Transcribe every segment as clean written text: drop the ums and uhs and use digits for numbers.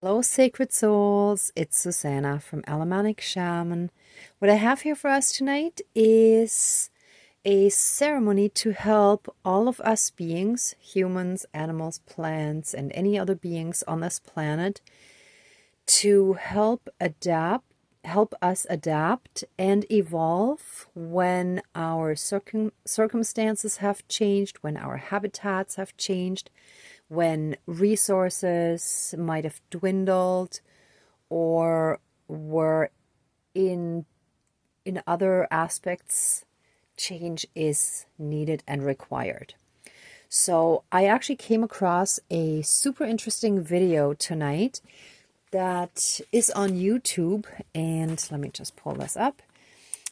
Hello, sacred souls. It's Susanna from Alamanic Shaman. What I have here for us tonight is a ceremony to help all of us beings, humans, animals, plants, and any other beings on this planet to help us adapt and evolve when our circumstances have changed, when our habitats have changed, when resources might have dwindled or were in other aspects, change is needed and required. So I actually came across a super interesting video tonight that is on YouTube, and let me just pull this up.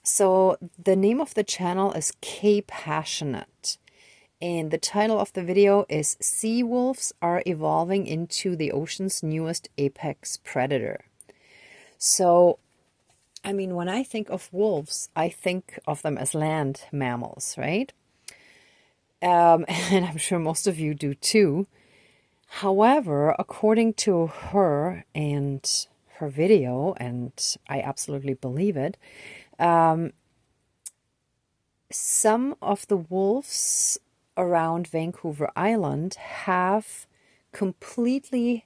So the name of the channel is KPassionate. And the title of the video is Sea Wolves Are Evolving into the Ocean's Newest Apex Predator. So, I mean, when I think of wolves, I think of them as land mammals, right? And I'm sure most of you do too. However, according to her and her video, and I absolutely believe it, some of the wolves around Vancouver Island have completely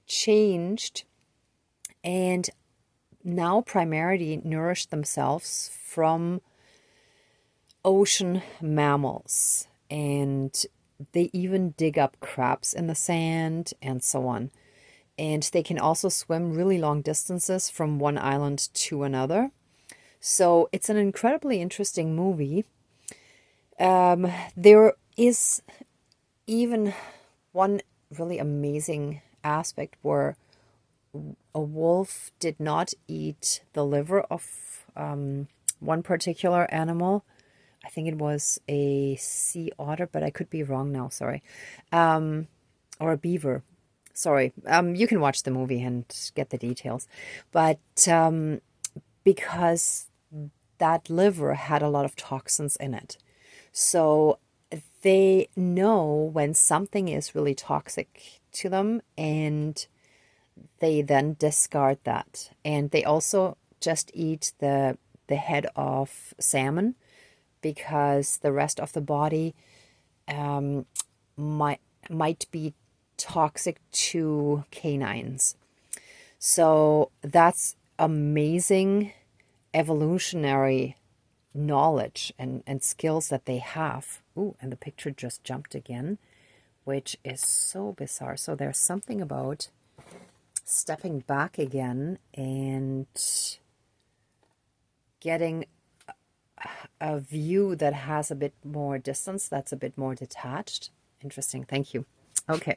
changed and now primarily nourish themselves from ocean mammals. And they even dig up crabs in the sand and so on. And they can also swim really long distances from one island to another. So it's an incredibly interesting movie. There is even one really amazing aspect where a wolf did not eat the liver of one particular animal. I think it was a sea otter, but I could be wrong now, sorry. Or a beaver. Sorry. You can watch the movie and get the details. But because that liver had a lot of toxins in it. So they know when something is really toxic to them, and they then discard that. And they also just eat the head of salmon because the rest of the body might be toxic to canines. So that's amazing evolutionary knowledge and skills that they have. Ooh, and the picture just jumped again, which is so bizarre. So there's something about stepping back again and getting a view that has a bit more distance, that's a bit more detached. Interesting. Thank you. Okay.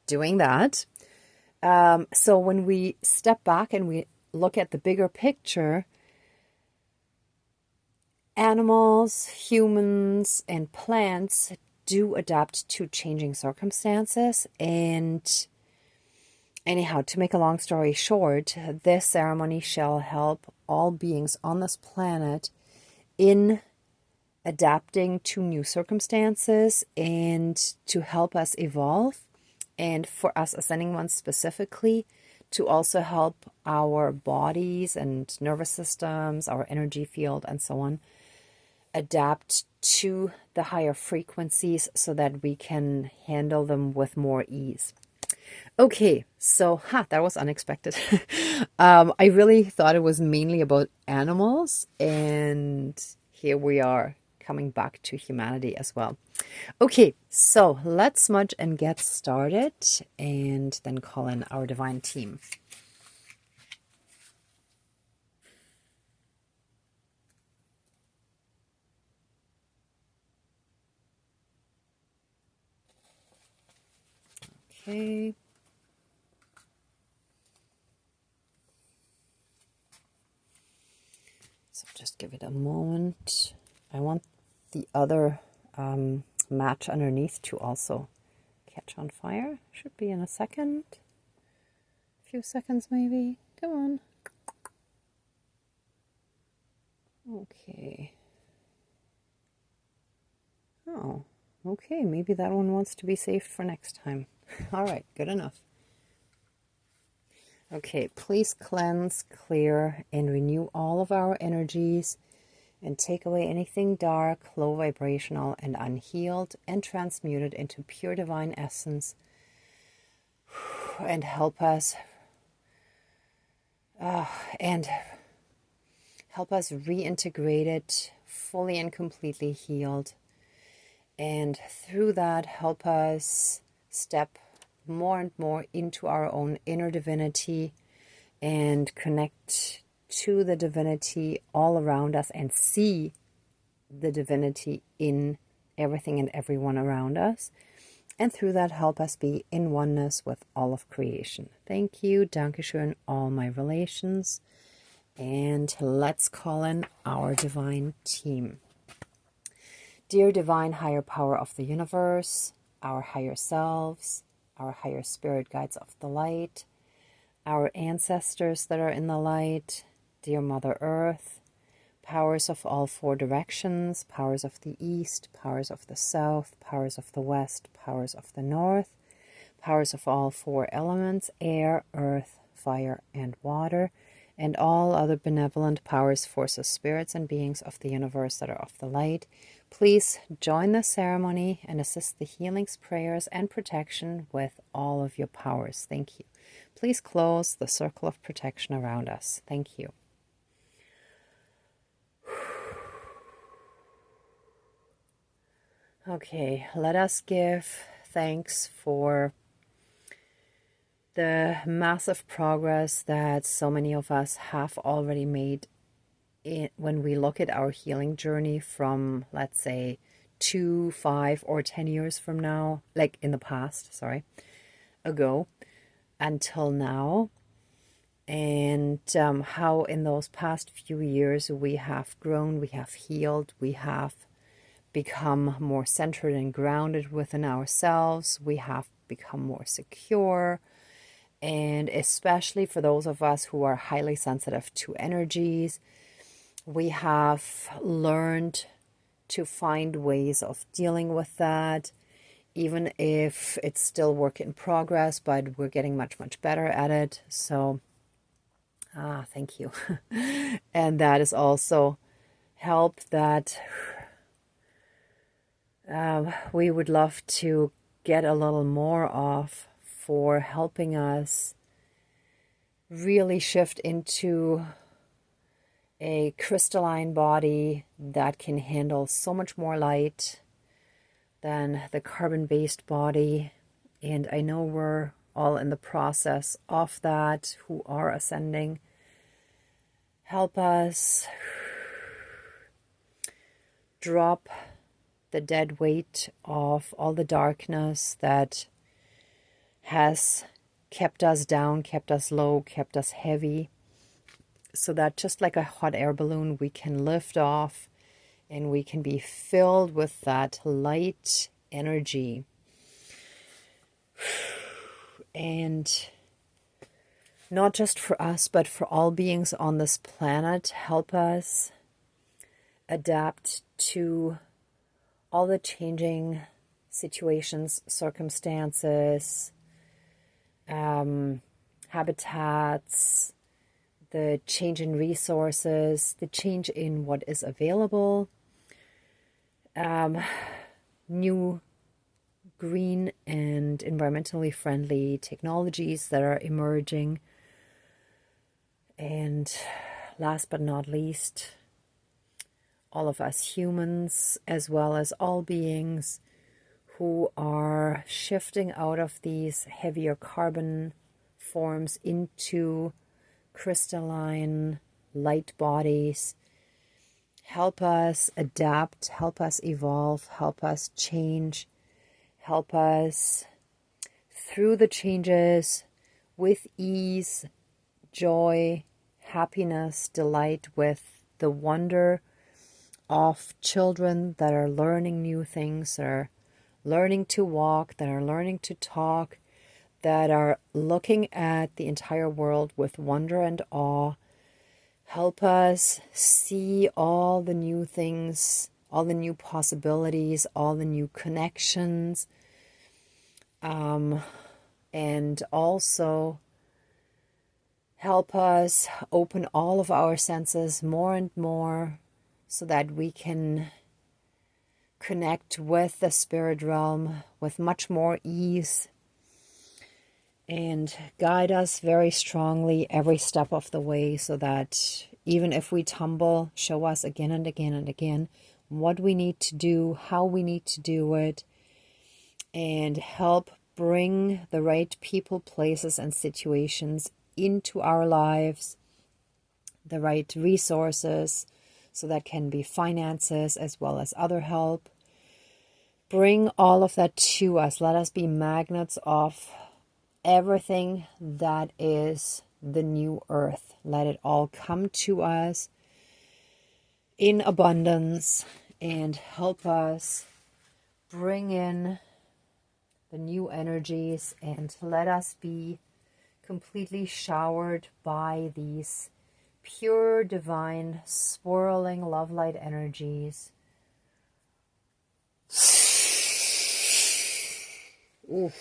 Doing that. So when we step back and we look at the bigger picture, animals, humans, and plants do adapt to changing circumstances. And anyhow, to make a long story short, this ceremony shall help all beings on this planet in adapting to new circumstances and to help us evolve. And for us ascending ones specifically, to also help our bodies and nervous systems, our energy field, and so on, adapt to the higher frequencies so that we can handle them with more ease. Okay, so that was unexpected. I really thought it was mainly about animals, and here we are coming back to humanity as well. Okay, so let's smudge and get started, and then call in our divine team. Okay. So just give it a moment. I want the other match underneath to also catch on fire. Should be in a second. A few seconds maybe. Come on. Okay. Oh, okay. Maybe that one wants to be saved for next time. All right, good enough. Okay, please cleanse, clear, and renew all of our energies and take away anything dark, low vibrational, and unhealed, and transmute it into pure divine essence, and help us and help us reintegrate it fully and completely healed. And through that, help us step more and more into our own inner divinity and connect to the divinity all around us and see the divinity in everything and everyone around us. And through that, help us be in oneness with all of creation. Thank you. Dankeschön, all my relations. And let's call in our divine team. Dear divine higher power of the universe, our higher selves, our higher spirit guides of the light, our ancestors that are in the light, dear Mother Earth, powers of all four directions, powers of the east, powers of the south, powers of the west, powers of the north, powers of all four elements, air, earth, fire, and water, and all other benevolent powers, forces, spirits, and beings of the universe that are of the light. Please join the ceremony and assist the healings, prayers, and protection with all of your powers. Thank you. Please close the circle of protection around us. Thank you. Okay, let us give thanks for the massive progress that so many of us have already made when we look at our healing journey from, let's say, 2, 5, or 10 years from now, like in the past, ago, until now. And how in those past few years we have grown, we have healed, we have become more centered and grounded within ourselves. We have become more secure. And especially for those of us who are highly sensitive to energies, we have learned to find ways of dealing with that, even if it's still work in progress, but we're getting much, much better at it. So, thank you. And that is also help that we would love to get a little more of, for helping us really shift into a crystalline body that can handle so much more light than the carbon-based body. And I know we're all in the process of that, who are ascending. Help us drop the dead weight of all the darkness that has kept us down, kept us low, kept us heavy, so that just like a hot air balloon, we can lift off and we can be filled with that light energy. And not just for us, but for all beings on this planet, help us adapt to all the changing situations, circumstances, habitats, the change in resources, the change in what is available, new green and environmentally friendly technologies that are emerging. And last but not least, all of us humans, as well as all beings who are shifting out of these heavier carbon forms into crystalline light bodies. Help us adapt, help us evolve, help us change, help us through the changes with ease, joy, happiness, delight, with the wonder of children that are learning new things, that are learning to walk, that are learning to talk, that are looking at the entire world with wonder and awe. Help us see all the new things, all the new possibilities, all the new connections, and also help us open all of our senses more and more so that we can connect with the spirit realm with much more ease, and guide us very strongly every step of the way, so that even if we tumble, show us again and again and again what we need to do, how we need to do it, and help bring the right people, places, and situations into our lives, the right resources, so that can be finances as well as other help. Bring all of that to us. Let us be magnets of everything that is the new earth. Let it all come to us in abundance and help us bring in the new energies, and let us be completely showered by these pure, divine, swirling love light energies. Oof.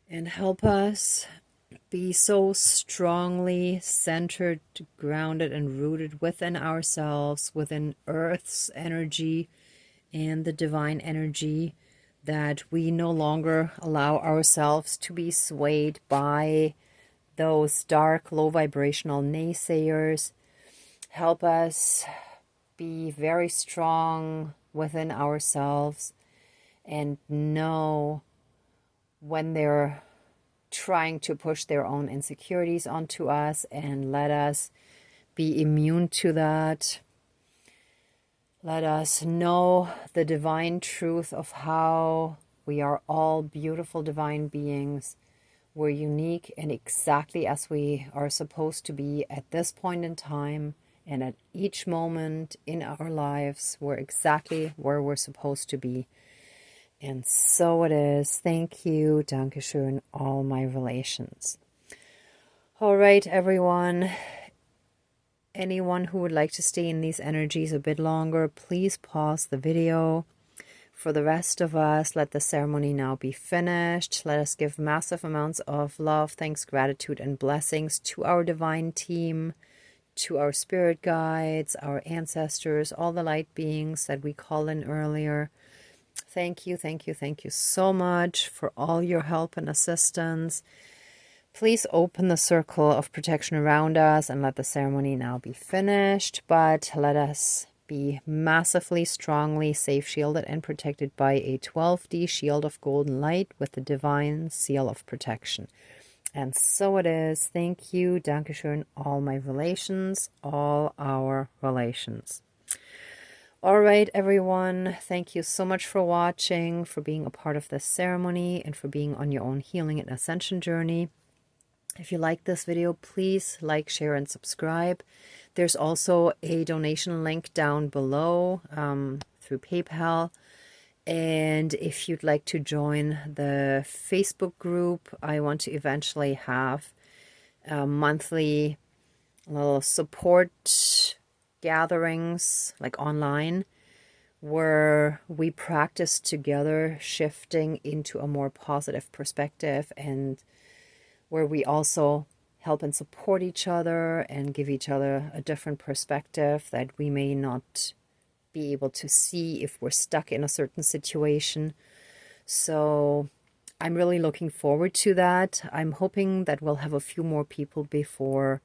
And help us be so strongly centered, grounded, and rooted within ourselves, within Earth's energy and the divine energy, that we no longer allow ourselves to be swayed by those dark, low vibrational naysayers. Help us be very strong within ourselves and know when they're trying to push their own insecurities onto us, and let us be immune to that. Let us know the divine truth of how we are all beautiful divine beings. We're unique and exactly as we are supposed to be at this point in time, and at each moment in our lives, we're exactly where we're supposed to be. And so it is. Thank you. Dankeschön, all my relations. All right, everyone. Anyone who would like to stay in these energies a bit longer, please pause the video. For the rest of us, let the ceremony now be finished. Let us give massive amounts of love, thanks, gratitude, and blessings to our divine team, to our spirit guides, our ancestors, all the light beings that we called in earlier. Thank you, thank you, thank you so much for all your help and assistance. Please open the circle of protection around us and let the ceremony now be finished. But let us be massively, strongly safe, shielded, and protected by a 12D shield of golden light with the divine seal of protection. And so it is. Thank you. Dankeschön, all my relations, all our relations. All right, everyone. Thank you so much for watching, for being a part of this ceremony, and for being on your own healing and ascension journey. If you like this video, please like, share, and subscribe. There's also a donation link down below through PayPal. And if you'd like to join the Facebook group, I want to eventually have monthly little support gatherings, like online, where we practice together shifting into a more positive perspective, and where we also help and support each other and give each other a different perspective that we may not be able to see if we're stuck in a certain situation. So I'm really looking forward to that. I'm hoping that we'll have a few more people before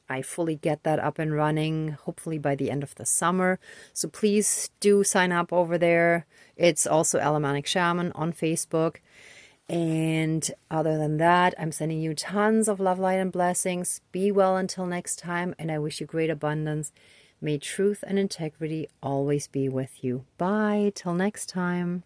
I fully get that up and running, hopefully by the end of the summer. So please do sign up over there. It's also Alamanic Shaman on Facebook. And other than that, I'm sending you tons of love, light, and blessings. Be well until next time, and I wish you great abundance. May truth and integrity always be with you. Bye, till next time.